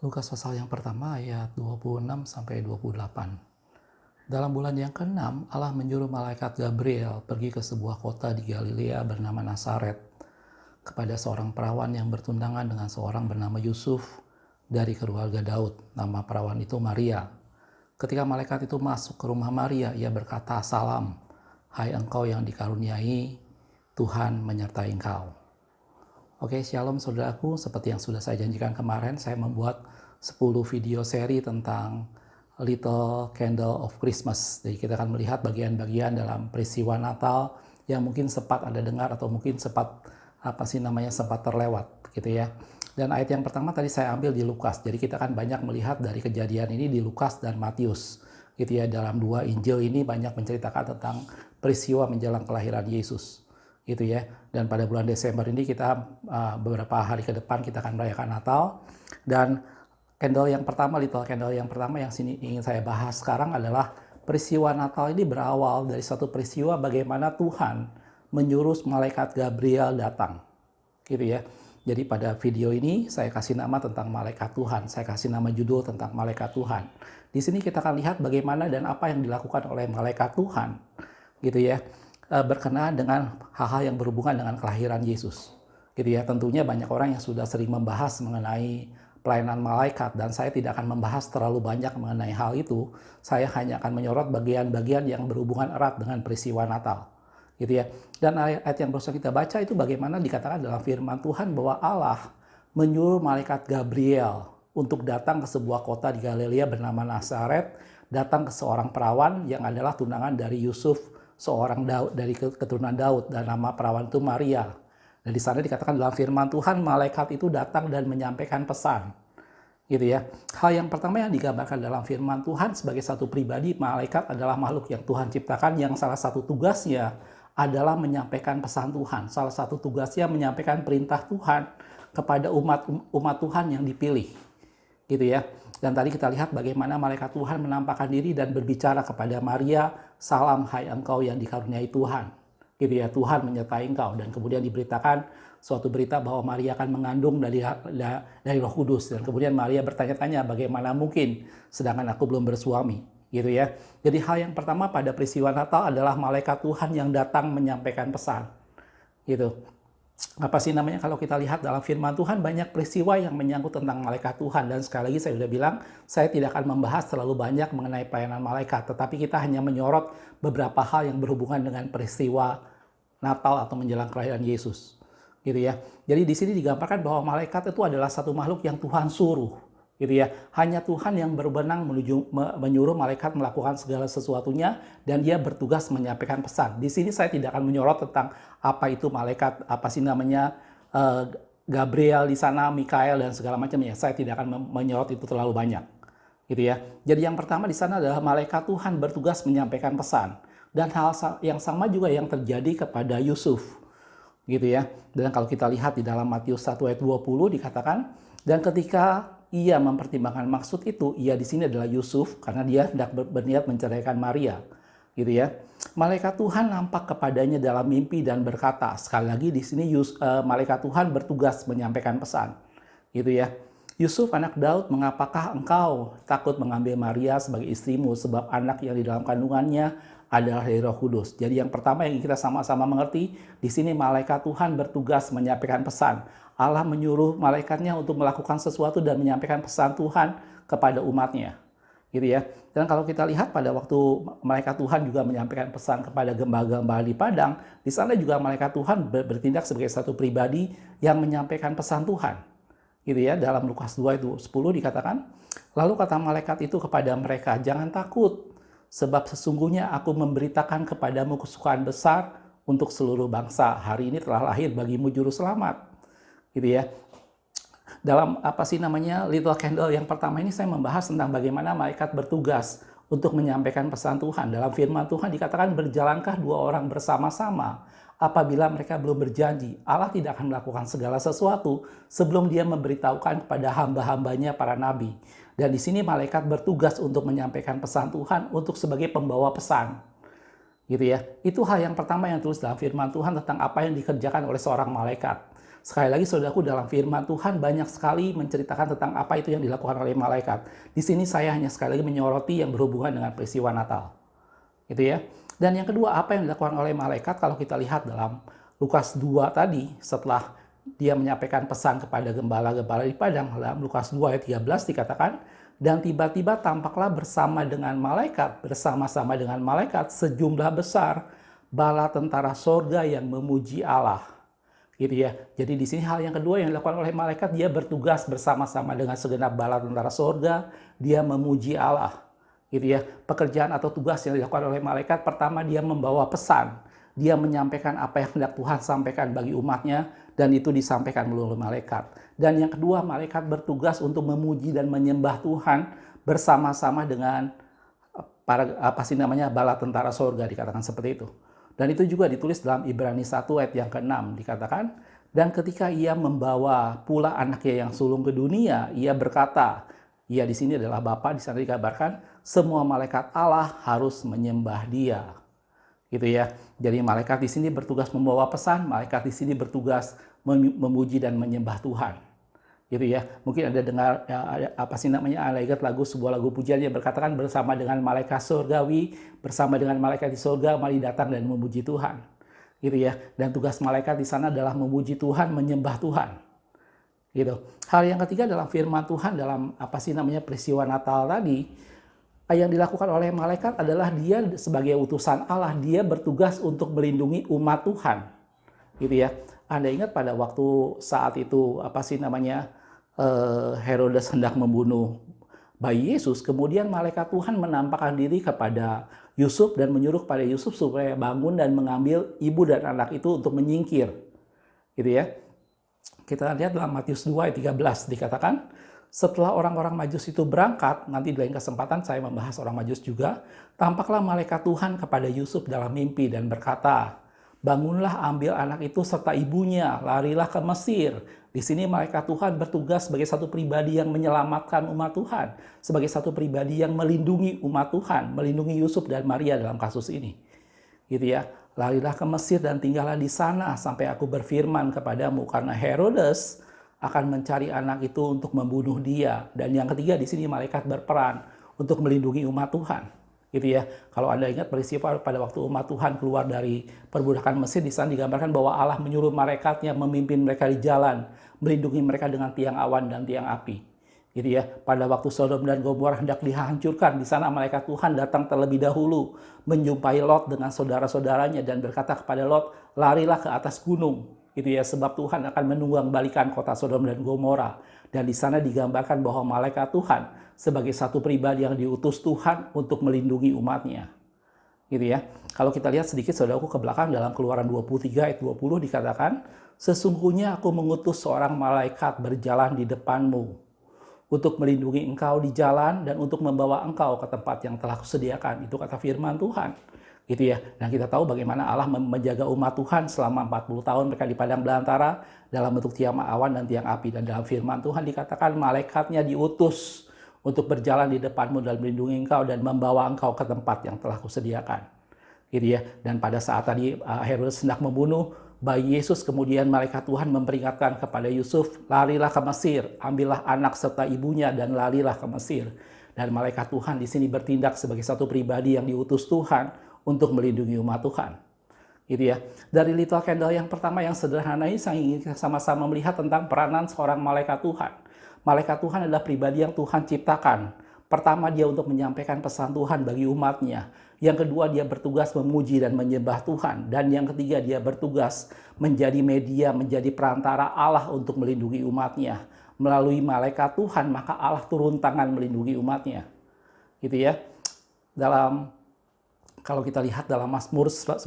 Lukas pasal yang pertama ayat 26 sampai 28. Dalam bulan yang ke-6, Allah menyuruh malaikat Gabriel pergi ke sebuah kota di Galilea bernama Nazaret kepada seorang perawan yang bertunangan dengan seorang bernama Yusuf dari keluarga Daud. Nama perawan itu Maria. Ketika malaikat itu masuk ke rumah Maria, ia berkata, "Salam, hai engkau yang dikaruniai, Tuhan menyertai engkau." Oke, shalom saudaraku. Seperti yang sudah saya janjikan kemarin, saya membuat 10 video seri tentang Little Candle of Christmas. Jadi kita akan melihat bagian-bagian dalam peristiwa Natal yang mungkin sempat Anda dengar atau mungkin sempat sempat terlewat gitu ya. Dan ayat yang pertama tadi saya ambil di Lukas. Jadi kita akan banyak melihat dari kejadian ini di Lukas dan Matius. Gitu ya, dalam dua Injil ini banyak menceritakan tentang peristiwa menjelang kelahiran Yesus. Gitu ya. Dan pada bulan Desember ini kita beberapa hari ke depan kita akan merayakan Natal. Dan candle yang pertama, little candle yang pertama yang sini ingin saya bahas sekarang adalah peristiwa Natal ini berawal dari satu peristiwa bagaimana Tuhan menyuruh malaikat Gabriel datang. Gitu ya. Jadi pada video ini saya kasih nama tentang malaikat Tuhan. Saya kasih nama judul tentang malaikat Tuhan. Di sini kita akan lihat bagaimana dan apa yang dilakukan oleh malaikat Tuhan. Gitu ya. Berkenaan dengan hal-hal yang berhubungan dengan kelahiran Yesus. Gitu ya, tentunya banyak orang yang sudah sering membahas mengenai pelayanan malaikat dan saya tidak akan membahas terlalu banyak mengenai hal itu. Saya hanya akan menyorot bagian-bagian yang berhubungan erat dengan peristiwa Natal. Gitu ya. Dan ayat yang baru kita baca itu bagaimana dikatakan dalam firman Tuhan bahwa Allah menyuruh malaikat Gabriel untuk datang ke sebuah kota di Galilea bernama Nazaret, datang ke seorang perawan yang adalah tunangan dari Yusuf, seorang Daud dari keturunan Daud, dan nama perawan itu Maria. Dan di sana dikatakan dalam firman Tuhan malaikat itu datang dan menyampaikan pesan. Gitu ya. Hal yang pertama yang digambarkan dalam firman Tuhan sebagai satu pribadi, malaikat adalah makhluk yang Tuhan ciptakan yang salah satu tugasnya adalah menyampaikan pesan Tuhan. Salah satu tugasnya menyampaikan perintah Tuhan kepada umat Tuhan yang dipilih. Gitu ya. Dan tadi kita lihat bagaimana malaikat Tuhan menampakkan diri dan berbicara kepada Maria, "Salam hai engkau yang dikaruniai Tuhan." Gitu ya, Tuhan menyertai engkau. Dan kemudian diberitakan suatu berita bahwa Maria akan mengandung dari Roh Kudus. Dan kemudian Maria bertanya-tanya, bagaimana mungkin sedangkan aku belum bersuami. Gitu ya. Jadi hal yang pertama pada peristiwa Natal adalah malaikat Tuhan yang datang menyampaikan pesan. Gitu. Kalau kita lihat dalam firman Tuhan banyak peristiwa yang menyangkut tentang malaikat Tuhan, dan sekali lagi saya sudah bilang saya tidak akan membahas terlalu banyak mengenai pelayanan malaikat, tetapi kita hanya menyorot beberapa hal yang berhubungan dengan peristiwa Natal atau menjelang kelahiran Yesus. Gitu ya. Jadi di sini digambarkan bahwa malaikat itu adalah satu makhluk yang Tuhan suruh. Gitu ya. Hanya Tuhan yang berwenang menyuruh malaikat melakukan segala sesuatunya dan dia bertugas menyampaikan pesan. Di sini saya tidak akan menyorot tentang apa itu malaikat, Gabriel di sana, Mikael dan segala macamnya. Saya tidak akan menyorot itu terlalu banyak. Gitu ya. Jadi yang pertama di sana adalah malaikat Tuhan bertugas menyampaikan pesan. Dan hal yang sama juga yang terjadi kepada Yusuf. Gitu ya. Dan kalau kita lihat di dalam Matius 1 ayat 20 dikatakan, dan ketika ia mempertimbangkan maksud itu, ia di sini adalah Yusuf karena dia hendak berniat menceraikan Maria, gitu ya. Malaikat Tuhan nampak kepadanya dalam mimpi dan berkata, sekali lagi di sini malaikat Tuhan bertugas menyampaikan pesan, gitu ya. Yusuf anak Daud, mengapakah engkau takut mengambil Maria sebagai istrimu, sebab anak yang di dalam kandungannya adalah dari Roh Kudus. Jadi yang pertama yang kita sama-sama mengerti, di sini malaikat Tuhan bertugas menyampaikan pesan. Allah menyuruh malaikatnya untuk melakukan sesuatu dan menyampaikan pesan Tuhan kepada umatnya. Gitu ya. Dan kalau kita lihat pada waktu malaikat Tuhan juga menyampaikan pesan kepada gembala-gembala di padang, di sana juga malaikat Tuhan bertindak sebagai satu pribadi yang menyampaikan pesan Tuhan. Gitu ya. Dalam Lukas 2 itu 10 dikatakan, lalu kata malaikat itu kepada mereka, "Jangan takut, sebab sesungguhnya aku memberitakan kepadamu kesukaan besar untuk seluruh bangsa. Hari ini telah lahir bagimu juru selamat." Gitu ya. Dalam Little Candle yang pertama ini saya membahas tentang bagaimana malaikat bertugas untuk menyampaikan pesan Tuhan. Dalam firman Tuhan dikatakan, berjalankah dua orang bersama-sama apabila mereka belum berjanji. Allah tidak akan melakukan segala sesuatu sebelum dia memberitahukan kepada hamba-hambanya para nabi. Dan di sini malaikat bertugas untuk menyampaikan pesan Tuhan untuk sebagai pembawa pesan. Gitu ya. Itu hal yang pertama yang tulis dalam firman Tuhan tentang apa yang dikerjakan oleh seorang malaikat. Sekali lagi saudaraku, dalam firman Tuhan banyak sekali menceritakan tentang apa itu yang dilakukan oleh malaikat. Di sini saya hanya sekali lagi menyoroti yang berhubungan dengan peristiwa Natal. Gitu ya. Dan yang kedua, apa yang dilakukan oleh malaikat kalau kita lihat dalam Lukas 2 tadi, setelah dia menyampaikan pesan kepada gembala-gembala di padang, dalam Lukas 2 ayat 13 dikatakan, dan tiba-tiba tampaklah bersama dengan malaikat sejumlah besar bala tentara sorga yang memuji Allah. Gitu ya. Jadi di sini hal yang kedua yang dilakukan oleh malaikat, dia bertugas bersama-sama dengan segenap bala tentara sorga, dia memuji Allah. Gitu ya. Pekerjaan atau tugas yang dilakukan oleh malaikat, pertama dia membawa pesan, dia menyampaikan apa yang hendak Tuhan sampaikan bagi umatnya, dan itu disampaikan melalui malaikat. Dan yang kedua, malaikat bertugas untuk memuji dan menyembah Tuhan bersama-sama dengan bala tentara sorga, dikatakan seperti itu. Dan itu juga ditulis dalam Ibrani 1 ayat yang ke-6, dikatakan, dan ketika ia membawa pula anaknya yang sulung ke dunia, ia berkata, ia di sini adalah Bapa, di sana dikabarkan, semua malaikat Allah harus menyembah dia. Gitu ya. Jadi malaikat di sini bertugas membawa pesan, malaikat di sini bertugas memuji dan menyembah Tuhan. Gitu ya. Mungkin Anda dengar Anda ingat sebuah lagu pujian yang berkatakan bersama dengan malaikat surgawi, bersama dengan malaikat di surga, mari datang dan memuji Tuhan. Gitu ya. Dan tugas malaikat di sana adalah memuji Tuhan, menyembah Tuhan. Gitu. Hal yang ketiga dalam firman Tuhan dalam peristiwa Natal tadi, yang dilakukan oleh malaikat adalah dia sebagai utusan Allah, dia bertugas untuk melindungi umat Tuhan. Gitu ya. Anda ingat pada waktu saat itu Herodes hendak membunuh bayi Yesus, kemudian malaikat Tuhan menampakkan diri kepada Yusuf dan menyuruh kepada Yusuf supaya bangun dan mengambil ibu dan anak itu untuk menyingkir. Gitu ya. Kita lihat dalam Matius 2 ayat 13 dikatakan, setelah orang-orang Majus itu berangkat, nanti di lain kesempatan saya membahas orang Majus juga, tampaklah malaikat Tuhan kepada Yusuf dalam mimpi dan berkata, bangunlah, ambil anak itu serta ibunya, larilah ke Mesir. Di sini malaikat Tuhan bertugas sebagai satu pribadi yang menyelamatkan umat Tuhan, sebagai satu pribadi yang melindungi umat Tuhan, melindungi Yusuf dan Maria dalam kasus ini. Gitu ya. Larilah ke Mesir dan tinggallah di sana sampai aku berfirman kepadamu, karena Herodes akan mencari anak itu untuk membunuh dia. Dan yang ketiga di sini malaikat berperan untuk melindungi umat Tuhan. Gitu ya. Kalau Anda ingat peristiwa pada waktu umat Tuhan keluar dari perbudakan Mesir, di sana digambarkan bahwa Allah menyuruh malaikatnya memimpin mereka di jalan, melindungi mereka dengan tiang awan dan tiang api. Gitu ya. Pada waktu Sodom dan Gomora hendak dihancurkan, di sana malaikat Tuhan datang terlebih dahulu, menjumpai Lot dengan saudara-saudaranya dan berkata kepada Lot, larilah ke atas gunung. Gitu ya, sebab Tuhan akan menunggang-balikan kota Sodom dan Gomora. Dan di sana digambarkan bahwa malaikat Tuhan sebagai satu pribadi yang diutus Tuhan untuk melindungi umatnya. Gitu ya. Kalau kita lihat sedikit saudaraku ke belakang dalam Keluaran 23 ayat 20 dikatakan, sesungguhnya aku mengutus seorang malaikat berjalan di depanmu untuk melindungi engkau di jalan dan untuk membawa engkau ke tempat yang telah kusediakan. Itu kata firman Tuhan. Gitu ya. Dan kita tahu bagaimana Allah menjaga umat Tuhan selama 40 tahun mereka di padang belantara dalam bentuk tiang awan dan tiang api. Dan dalam firman Tuhan dikatakan malaikatnya diutus untuk berjalan di depanmu dan melindungi engkau dan membawa engkau ke tempat yang telah kusediakan. Gitu ya. Dan pada saat tadi Herodes hendak membunuh bayi Yesus, kemudian malaikat Tuhan memperingatkan kepada Yusuf, larilah ke Mesir, ambillah anak serta ibunya dan larilah ke Mesir. Dan malaikat Tuhan di sini bertindak sebagai satu pribadi yang diutus Tuhan untuk melindungi umat Tuhan. Gitu ya. Dari Little Candle yang pertama yang sederhana ini, saya ingin sama-sama melihat tentang peranan seorang malaikat Tuhan. Malaikat Tuhan adalah pribadi yang Tuhan ciptakan. Pertama, dia untuk menyampaikan pesan Tuhan bagi umatnya. Yang kedua, dia bertugas memuji dan menyembah Tuhan. Dan yang ketiga, dia bertugas menjadi media, menjadi perantara Allah untuk melindungi umatnya. Melalui malaikat Tuhan, maka Allah turun tangan melindungi umatnya. Gitu ya. Kalau kita lihat dalam Mazmur 91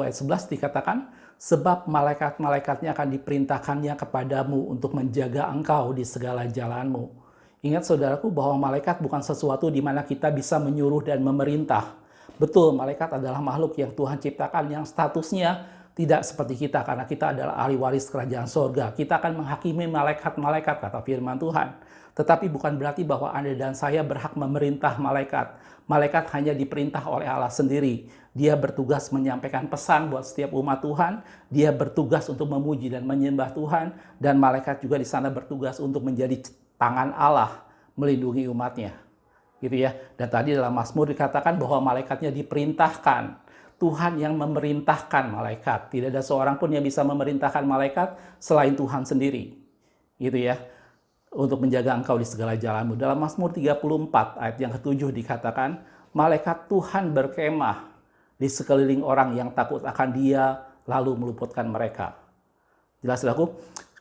ayat 11 dikatakan, sebab malaikat-malaikatnya akan diperintahkannya kepadamu untuk menjaga engkau di segala jalanmu. Ingat saudaraku bahwa malaikat bukan sesuatu di mana kita bisa menyuruh dan memerintah. Betul, malaikat adalah makhluk yang Tuhan ciptakan yang statusnya Tidak seperti kita, karena kita adalah ahli waris kerajaan sorga. Kita akan menghakimi malaikat-malaikat, kata firman Tuhan. Tetapi bukan berarti bahwa Anda dan saya berhak memerintah malaikat. Malaikat hanya diperintah oleh Allah sendiri. Dia bertugas menyampaikan pesan buat setiap umat Tuhan. Dia bertugas untuk memuji dan menyembah Tuhan. Dan malaikat juga di sana bertugas untuk menjadi tangan Allah melindungi umatnya. Gitu ya. Dan tadi dalam Mazmur dikatakan bahwa malaikatnya diperintahkan. Tuhan yang memerintahkan malaikat. Tidak ada seorang pun yang bisa memerintahkan malaikat selain Tuhan sendiri. Gitu ya. Untuk menjaga engkau di segala jalanmu. Dalam Mazmur 34 ayat yang ke-7 dikatakan, malaikat Tuhan berkemah di sekeliling orang yang takut akan Dia, lalu meluputkan mereka. Jelas saudaraku?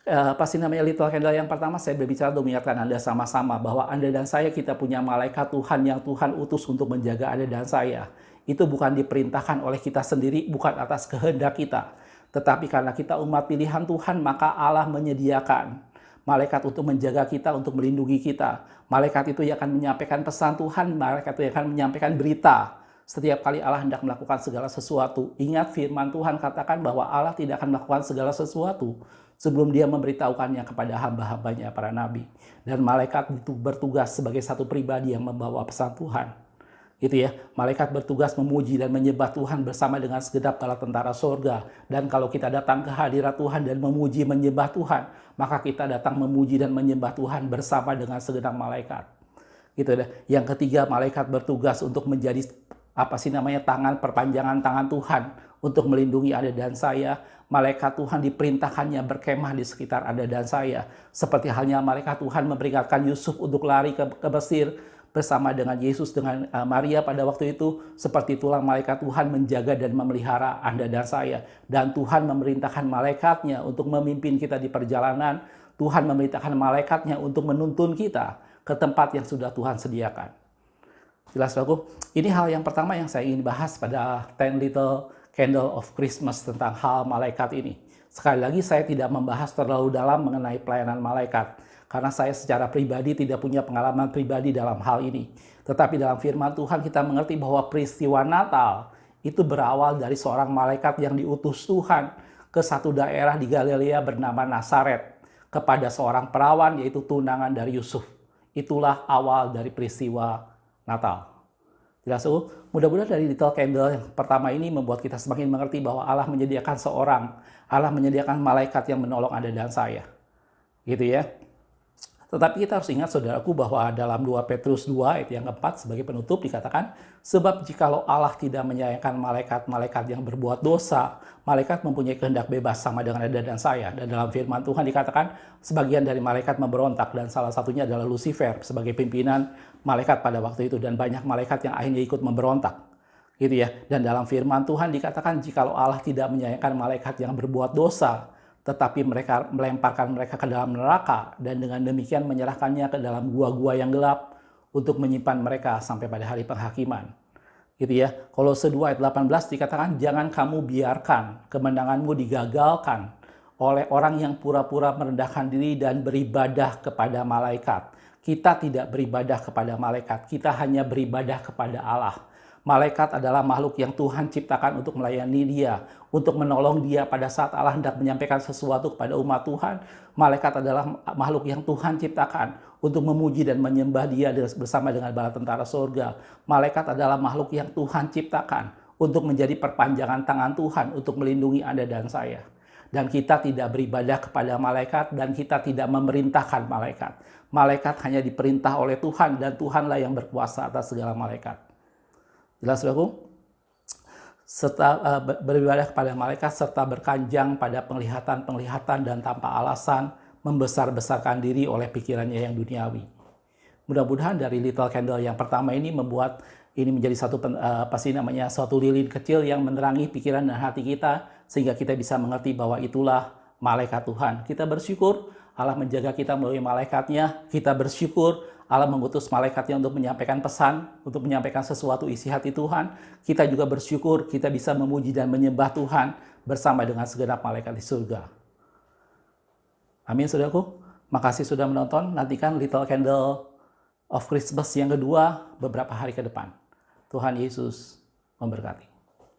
Little Candle yang pertama saya berbicara untuk mengingatkan Anda sama-sama bahwa Anda dan saya kita punya malaikat Tuhan yang Tuhan utus untuk menjaga Anda dan saya. Itu bukan diperintahkan oleh kita sendiri, bukan atas kehendak kita. Tetapi karena kita umat pilihan Tuhan, maka Allah menyediakan malaikat untuk menjaga kita, untuk melindungi kita. Malaikat itu yang akan menyampaikan pesan Tuhan, malaikat itu yang akan menyampaikan berita. Setiap kali Allah hendak melakukan segala sesuatu. Ingat firman Tuhan katakan bahwa Allah tidak akan melakukan segala sesuatu sebelum Dia memberitahukannya kepada hamba-hambanya, para nabi. Dan malaikat itu bertugas sebagai satu pribadi yang membawa pesan Tuhan. Gitu ya, malaikat bertugas memuji dan menyembah Tuhan bersama dengan segenap bala tentara sorga. Dan kalau kita datang ke hadirat Tuhan dan memuji menyembah Tuhan, maka kita datang memuji dan menyembah Tuhan bersama dengan segenap malaikat. Gitu ya. Yang ketiga, malaikat bertugas untuk menjadi tangan perpanjangan tangan Tuhan untuk melindungi Anda dan saya. Malaikat Tuhan diperintahkannya berkemah di sekitar Anda dan saya. Seperti halnya malaikat Tuhan memperingatkan Yusuf untuk lari ke Mesir bersama dengan Yesus, dengan Maria pada waktu itu. Seperti itulah malaikat Tuhan menjaga dan memelihara Anda dan saya. Dan Tuhan memerintahkan malaikatnya untuk memimpin kita di perjalanan. Tuhan memerintahkan malaikatnya untuk menuntun kita ke tempat yang sudah Tuhan sediakan. Jelas aku? Ini hal yang pertama yang saya ingin bahas pada 10 Little Candle of Christmas tentang hal malaikat ini. Sekali lagi saya tidak membahas terlalu dalam mengenai pelayanan malaikat. Karena saya secara pribadi tidak punya pengalaman pribadi dalam hal ini. Tetapi dalam firman Tuhan kita mengerti bahwa peristiwa Natal itu berawal dari seorang malaikat yang diutus Tuhan ke satu daerah di Galilea bernama Nazaret kepada seorang perawan, yaitu tunangan dari Yusuf. Itulah awal dari peristiwa Natal. Jelas, mudah-mudahan dari Little Candle yang pertama ini membuat kita semakin mengerti bahwa Allah menyediakan Allah menyediakan malaikat yang menolong Anda dan saya. Gitu ya. Tetapi kita harus ingat saudaraku bahwa dalam 2 Petrus 2 ayat yang keempat sebagai penutup dikatakan, sebab jikalau Allah tidak menyayangkan malaikat-malaikat yang berbuat dosa, malaikat mempunyai kehendak bebas sama dengan Anda dan saya. Dan dalam firman Tuhan dikatakan sebagian dari malaikat memberontak dan salah satunya adalah Lucifer sebagai pimpinan malaikat pada waktu itu, dan banyak malaikat yang akhirnya ikut memberontak. Gitu ya. Dan dalam firman Tuhan dikatakan jikalau Allah tidak menyayangkan malaikat yang berbuat dosa, tetapi mereka melemparkan mereka ke dalam neraka dan dengan demikian menyerahkannya ke dalam gua-gua yang gelap untuk menyimpan mereka sampai pada hari penghakiman. Gitu ya. Kolose 2 ayat 18 dikatakan jangan kamu biarkan kemenanganmu digagalkan oleh orang yang pura-pura merendahkan diri dan beribadah kepada malaikat. Kita tidak beribadah kepada malaikat, kita hanya beribadah kepada Allah. Malaikat adalah makhluk yang Tuhan ciptakan untuk melayani Dia, untuk menolong Dia pada saat Allah hendak menyampaikan sesuatu kepada umat Tuhan. Malaikat adalah makhluk yang Tuhan ciptakan untuk memuji dan menyembah Dia bersama dengan bala tentara surga. Malaikat adalah makhluk yang Tuhan ciptakan untuk menjadi perpanjangan tangan Tuhan untuk melindungi Anda dan saya. Dan kita tidak beribadah kepada malaikat dan kita tidak memerintahkan malaikat. Malaikat hanya diperintah oleh Tuhan dan Tuhanlah yang berkuasa atas segala malaikat. Jelas, saudaraku? Serta beribadah kepada malaikat serta berkanjang pada penglihatan-penglihatan dan tanpa alasan membesar-besarkan diri oleh pikirannya yang duniawi. Mudah-mudahan dari Little Candle yang pertama ini membuat ini menjadi suatu lilin kecil yang menerangi pikiran dan hati kita sehingga kita bisa mengerti bahwa itulah malaikat Tuhan. Kita bersyukur Allah menjaga kita melalui malaikatnya. Kita bersyukur Allah mengutus malaikatnya untuk menyampaikan pesan, untuk menyampaikan sesuatu isi hati Tuhan. Kita juga bersyukur kita bisa memuji dan menyembah Tuhan bersama dengan segenap malaikat di surga. Amin, saudaraku. Makasih sudah menonton. Nantikan Little Candle of Christmas yang kedua beberapa hari ke depan. Tuhan Yesus memberkati.